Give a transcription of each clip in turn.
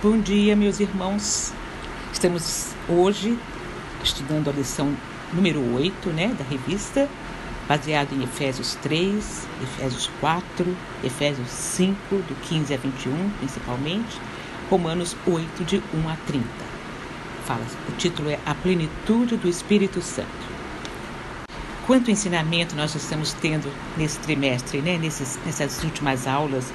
Bom dia, meus irmãos. Estamos hoje estudando a lição número 8, da revista, baseado em Efésios 3, Efésios 4, Efésios 5, do 15 a 21, principalmente, Romanos 8, de 1 a 30. O título é A Plenitude do Espírito Santo. Quanto ensinamento nós estamos tendo nesse trimestre, nessas últimas aulas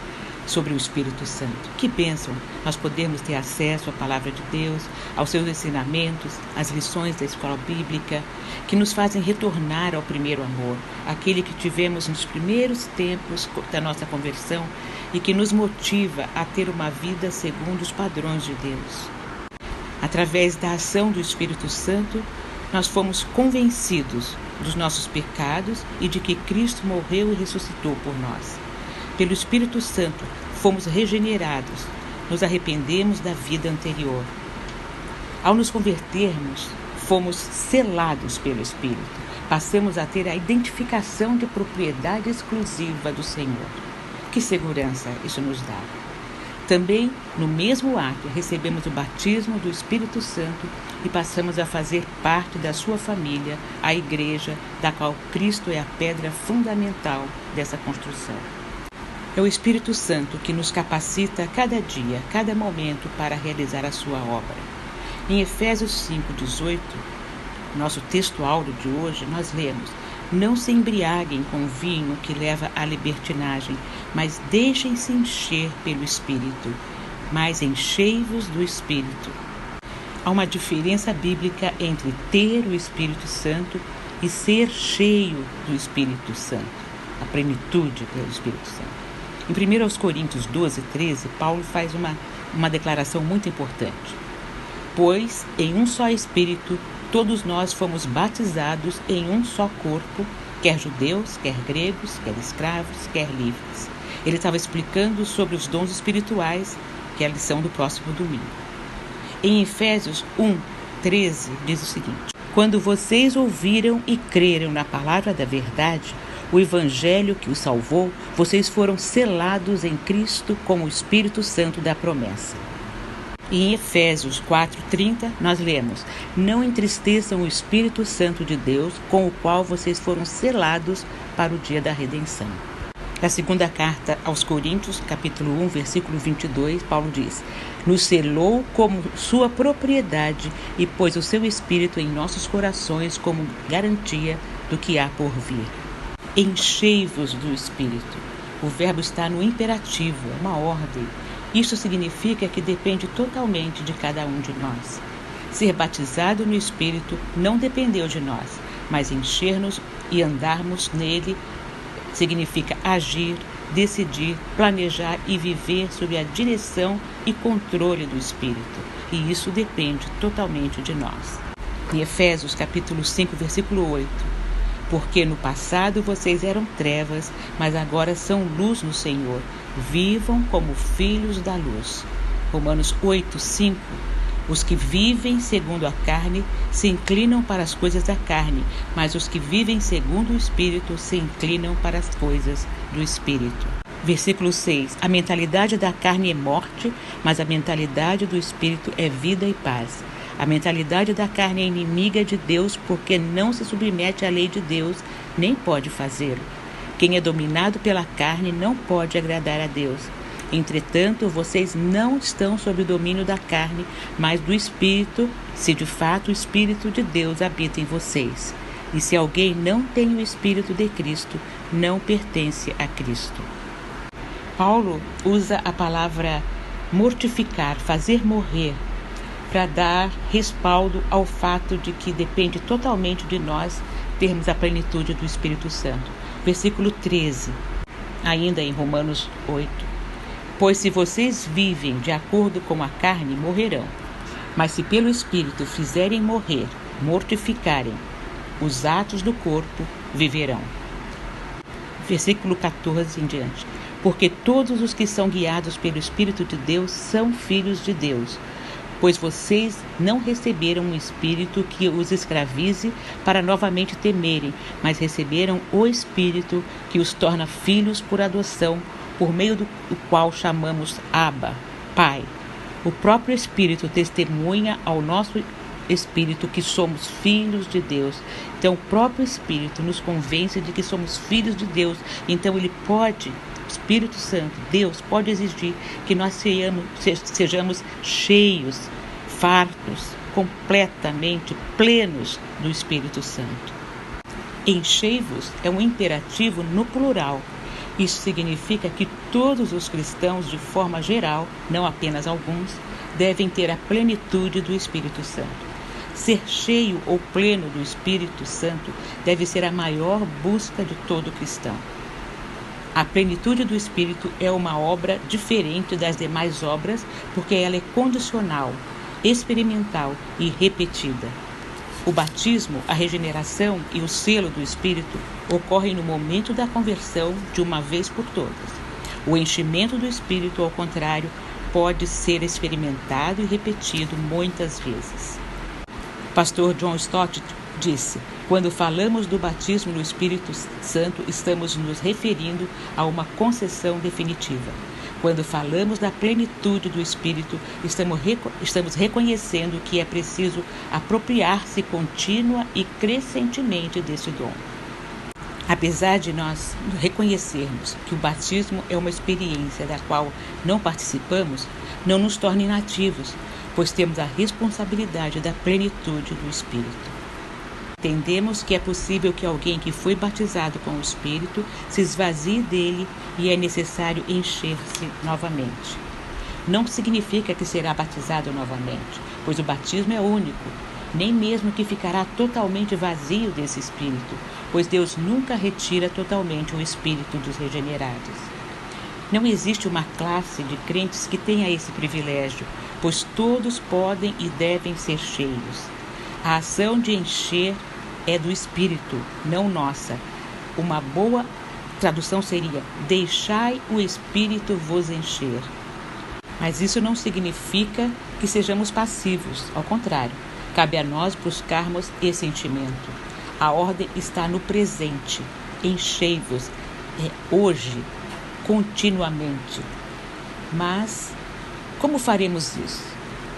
sobre o Espírito Santo. Que bênção nós podemos ter acesso à Palavra de Deus, aos seus ensinamentos, às lições da escola bíblica, que nos fazem retornar ao primeiro amor, aquele que tivemos nos primeiros tempos da nossa conversão e que nos motiva a ter uma vida segundo os padrões de Deus. Através da ação do Espírito Santo, nós fomos convencidos dos nossos pecados e de que Cristo morreu e ressuscitou por nós. Pelo Espírito Santo, fomos regenerados, nos arrependemos da vida anterior. Ao nos convertermos, fomos selados pelo Espírito. Passamos a ter a identificação de propriedade exclusiva do Senhor. Que segurança isso nos dá! Também, no mesmo ato, recebemos o batismo do Espírito Santo e passamos a fazer parte da sua família, a igreja, da qual Cristo é a pedra fundamental dessa construção. É o Espírito Santo que nos capacita a cada dia, a cada momento para realizar a sua obra. Em Efésios 5:18, nosso texto áureo de hoje, nós lemos: Não se embriaguem com vinho que leva à libertinagem, mas deixem-se encher pelo Espírito, mas enchei-vos do Espírito. Há uma diferença bíblica entre ter o Espírito Santo e ser cheio do Espírito Santo, a plenitude pelo Espírito Santo. Em 1 Coríntios 12:13, Paulo faz uma declaração muito importante. Pois, em um só Espírito, todos nós fomos batizados em um só corpo, quer judeus, quer gregos, quer escravos, quer livres. Ele estava explicando sobre os dons espirituais, que é a lição do próximo domingo. Em Efésios 1:13, diz o seguinte: Quando vocês ouviram e creram na palavra da verdade, o Evangelho que os salvou, vocês foram selados em Cristo com o Espírito Santo da promessa. E em Efésios 4:30, nós lemos: Não entristeçam o Espírito Santo de Deus, com o qual vocês foram selados para o dia da redenção. Na segunda carta aos Coríntios, capítulo 1, versículo 22, Paulo diz: Nos selou como sua propriedade e pôs o seu Espírito em nossos corações como garantia do que há por vir. Enchei-vos do Espírito. O verbo está no imperativo, é uma ordem. Isso significa que depende totalmente de cada um de nós. Ser batizado no Espírito não dependeu de nós, mas encher-nos e andarmos nele significa agir, decidir, planejar e viver sob a direção e controle do Espírito. E isso depende totalmente de nós. Em Efésios capítulo 5, versículo 8. Porque no passado vocês eram trevas, mas agora são luz no Senhor. Vivam como filhos da luz. Romanos 8:5. Os que vivem segundo a carne se inclinam para as coisas da carne, mas os que vivem segundo o Espírito se inclinam para as coisas do Espírito. Versículo 6. A mentalidade da carne é morte, mas a mentalidade do Espírito é vida e paz. A mentalidade da carne é inimiga de Deus porque não se submete à lei de Deus, nem pode fazê-lo. Quem é dominado pela carne não pode agradar a Deus. Entretanto, vocês não estão sob o domínio da carne, mas do Espírito, se de fato o Espírito de Deus habita em vocês. E se alguém não tem o Espírito de Cristo, não pertence a Cristo. Paulo usa a palavra mortificar, fazer morrer, para dar respaldo ao fato de que depende totalmente de nós termos a plenitude do Espírito Santo. Versículo 13, ainda em Romanos 8. Pois se vocês vivem de acordo com a carne, morrerão. Mas se pelo Espírito fizerem morrer, mortificarem os atos do corpo, viverão. Versículo 14 em diante. Porque todos os que são guiados pelo Espírito de Deus são filhos de Deus. Pois vocês não receberam um espírito que os escravize para novamente temerem, mas receberam o Espírito que os torna filhos por adoção, por meio do qual chamamos Abba, Pai. O próprio Espírito testemunha ao nosso Espírito que somos filhos de Deus. Então, o próprio Espírito nos convence de que somos filhos de Deus. Então, ele pode, o Espírito Santo, Deus, pode exigir que nós sejamos cheios, fartos, completamente plenos do Espírito Santo. Enchei-vos é um imperativo no plural. Isso significa que todos os cristãos, de forma geral, não apenas alguns, devem ter a plenitude do Espírito Santo. Ser cheio ou pleno do Espírito Santo deve ser a maior busca de todo cristão. A plenitude do Espírito é uma obra diferente das demais obras, porque ela é condicional, experimental e repetida. O batismo, a regeneração e o selo do Espírito ocorrem no momento da conversão de uma vez por todas. O enchimento do Espírito, ao contrário, pode ser experimentado e repetido muitas vezes. O pastor John Stott disse: quando falamos do batismo no Espírito Santo, estamos nos referindo a uma concessão definitiva. Quando falamos da plenitude do Espírito, estamos reconhecendo que é preciso apropriar-se contínua e crescentemente desse dom. Apesar de nós reconhecermos que o batismo é uma experiência da qual não participamos, não nos torna inativos, pois temos a responsabilidade da plenitude do Espírito. Entendemos que é possível que alguém que foi batizado com o Espírito se esvazie dele e é necessário encher-se novamente. Não significa que será batizado novamente, pois o batismo é único, nem mesmo que ficará totalmente vazio desse Espírito, pois Deus nunca retira totalmente o Espírito dos regenerados. Não existe uma classe de crentes que tenha esse privilégio, pois todos podem e devem ser cheios. A ação de encher é do Espírito, não nossa. Uma boa tradução seria: deixai o Espírito vos encher. Mas isso não significa que sejamos passivos, ao contrário, cabe a nós buscarmos esse enchimento. A ordem está no presente, enchei-vos, hoje, continuamente. Mas como faremos isso?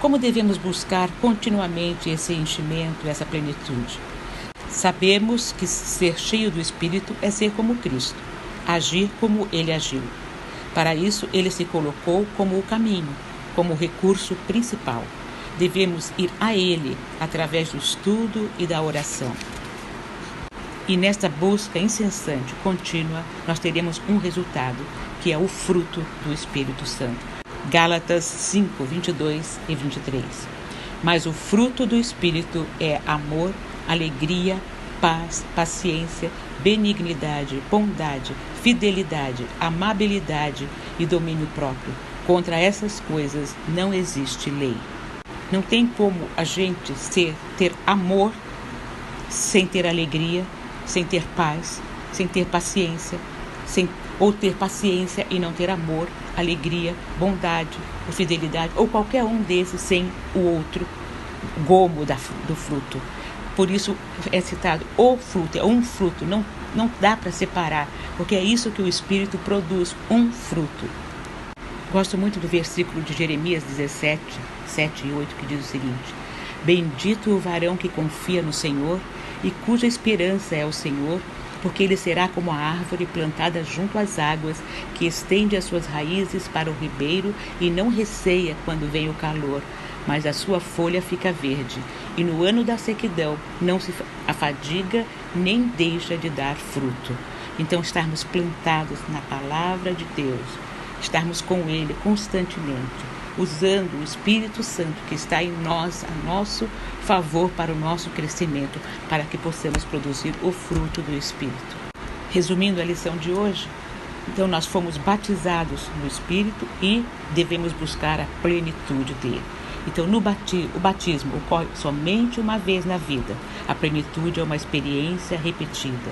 Como devemos buscar continuamente esse enchimento, essa plenitude? Sabemos que ser cheio do Espírito é ser como Cristo, agir como Ele agiu. Para isso, Ele se colocou como o caminho, como o recurso principal. Devemos ir a Ele através do estudo e da oração. E nesta busca incessante, contínua, nós teremos um resultado, que é o fruto do Espírito Santo. Gálatas 5, 22 e 23. Mas o fruto do Espírito é amor, alegria, paz, paciência, benignidade, bondade, fidelidade, amabilidade e domínio próprio. Contra essas coisas não existe lei. Não tem como a gente ter amor sem ter alegria, sem ter paz, sem ter paciência, ou ter paciência e não ter amor, alegria, bondade, ou fidelidade, ou qualquer um desses sem o outro gomo do fruto. Por isso é citado o fruto, é um fruto, não dá para separar, porque é isso que o Espírito produz, um fruto. Gosto muito do versículo de Jeremias 17, 7 e 8, que diz o seguinte: bendito o varão que confia no Senhor e cuja esperança é o Senhor, porque ele será como a árvore plantada junto às águas, que estende as suas raízes para o ribeiro e não receia quando vem o calor, mas a sua folha fica verde, e no ano da sequidão não se afadiga nem deixa de dar fruto. Então, estarmos plantados na palavra de Deus, estarmos com Ele constantemente, usando o Espírito Santo que está em nós, a nosso favor, para o nosso crescimento, para que possamos produzir o fruto do Espírito. Resumindo a lição de hoje, então nós fomos batizados no Espírito e devemos buscar a plenitude dele. Então, o batismo ocorre somente uma vez na vida. A plenitude é uma experiência repetida.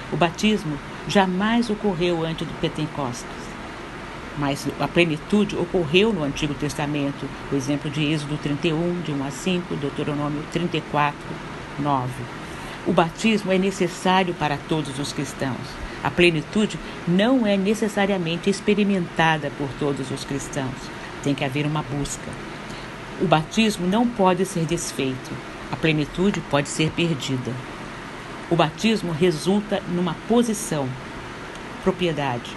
O batismo jamais ocorreu antes do Pentecostes, mas a plenitude ocorreu no Antigo Testamento. O exemplo de Êxodo 31, de 1 a 5, Deuteronômio 34, 9. O batismo é necessário para todos os cristãos. A plenitude não é necessariamente experimentada por todos os cristãos. Tem que haver uma busca. O batismo não pode ser desfeito. A plenitude pode ser perdida. O batismo resulta numa posição, propriedade,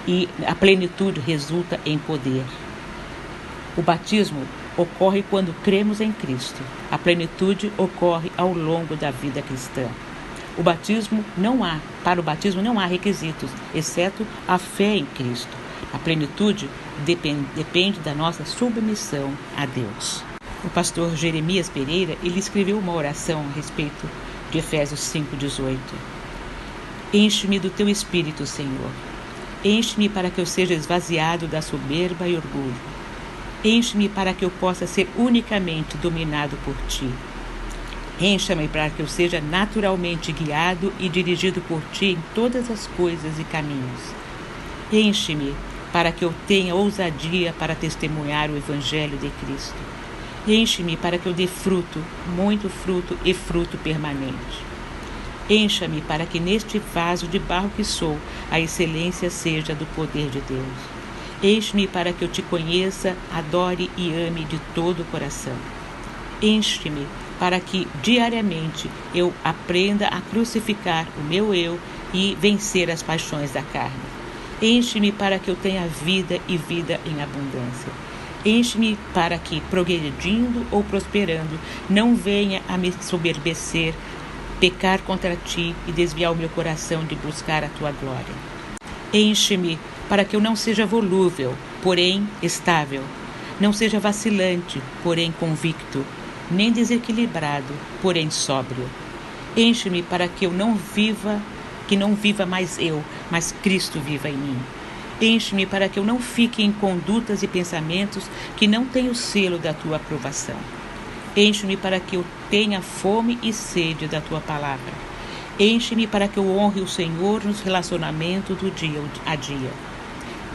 e a plenitude resulta em poder. O batismo ocorre quando cremos em Cristo. A plenitude ocorre ao longo da vida cristã. Para o batismo não há requisitos, exceto a fé em Cristo. A plenitude depende da nossa submissão a Deus. O pastor Jeremias Pereira, ele escreveu uma oração a respeito de Efésios 5:18. Enche-me do teu Espírito, Senhor. Enche-me para que eu seja esvaziado da soberba e orgulho. Enche-me para que eu possa ser unicamente dominado por ti. Encha-me para que eu seja naturalmente guiado e dirigido por ti em todas as coisas e caminhos. Enche-me para que eu tenha ousadia para testemunhar o Evangelho de Cristo. Enche-me para que eu dê fruto, muito fruto e fruto permanente. Encha-me para que neste vaso de barro que sou, a excelência seja do poder de Deus. Enche-me para que eu te conheça, adore e ame de todo o coração. Enche-me para que diariamente eu aprenda a crucificar o meu eu e vencer as paixões da carne. Enche-me para que eu tenha vida e vida em abundância. Enche-me para que, progredindo ou prosperando, não venha a me soberbecer, pecar contra ti e desviar o meu coração de buscar a tua glória. Enche-me para que eu não seja volúvel, porém estável, não seja vacilante, porém convicto, nem desequilibrado, porém sóbrio. Enche-me para que não viva mais eu, mas Cristo viva em mim. Enche-me para que eu não fique em condutas e pensamentos que não têm o selo da tua aprovação. Enche-me para que eu tenha fome e sede da tua palavra. Enche-me para que eu honre o Senhor nos relacionamentos do dia a dia.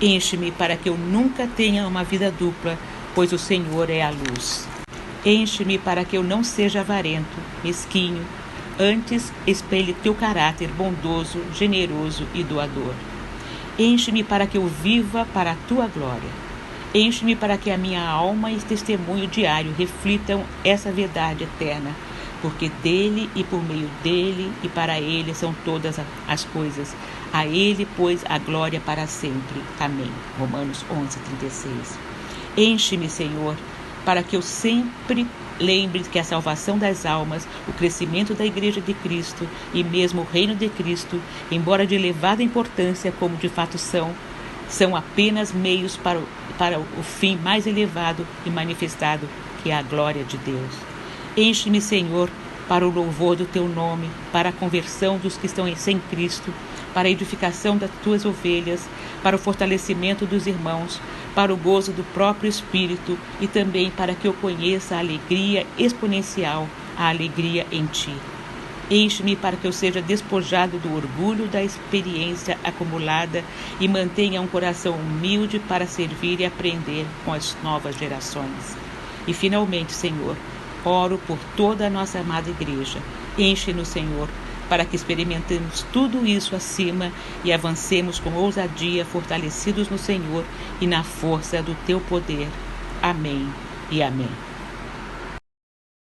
Enche-me para que eu nunca tenha uma vida dupla, pois o Senhor é a luz. Enche-me para que eu não seja avarento, mesquinho, antes espelhe teu caráter bondoso, generoso e doador. Enche-me para que eu viva para a tua glória. Enche-me para que a minha alma e testemunho diário reflitam essa verdade eterna, porque dele e por meio dele e para ele são todas as coisas. A ele, pois, a glória para sempre. Amém. Romanos 11:36. Enche-me, Senhor, para que eu sempre lembre que a salvação das almas, o crescimento da Igreja de Cristo e mesmo o reino de Cristo, embora de elevada importância como de fato são apenas meios para o fim mais elevado e manifestado, que é a glória de Deus. Enche-me, Senhor, para o louvor do teu nome, para a conversão dos que estão sem Cristo, para a edificação das tuas ovelhas, para o fortalecimento dos irmãos, para o gozo do próprio Espírito e também para que eu conheça a alegria exponencial, a alegria em ti. Enche-me para que eu seja despojado do orgulho da experiência acumulada e mantenha um coração humilde para servir e aprender com as novas gerações. E finalmente, Senhor, oro por toda a nossa amada igreja. Enche-nos, Senhor, para que experimentemos tudo isso acima e avancemos com ousadia, fortalecidos no Senhor e na força do teu poder. Amém e amém.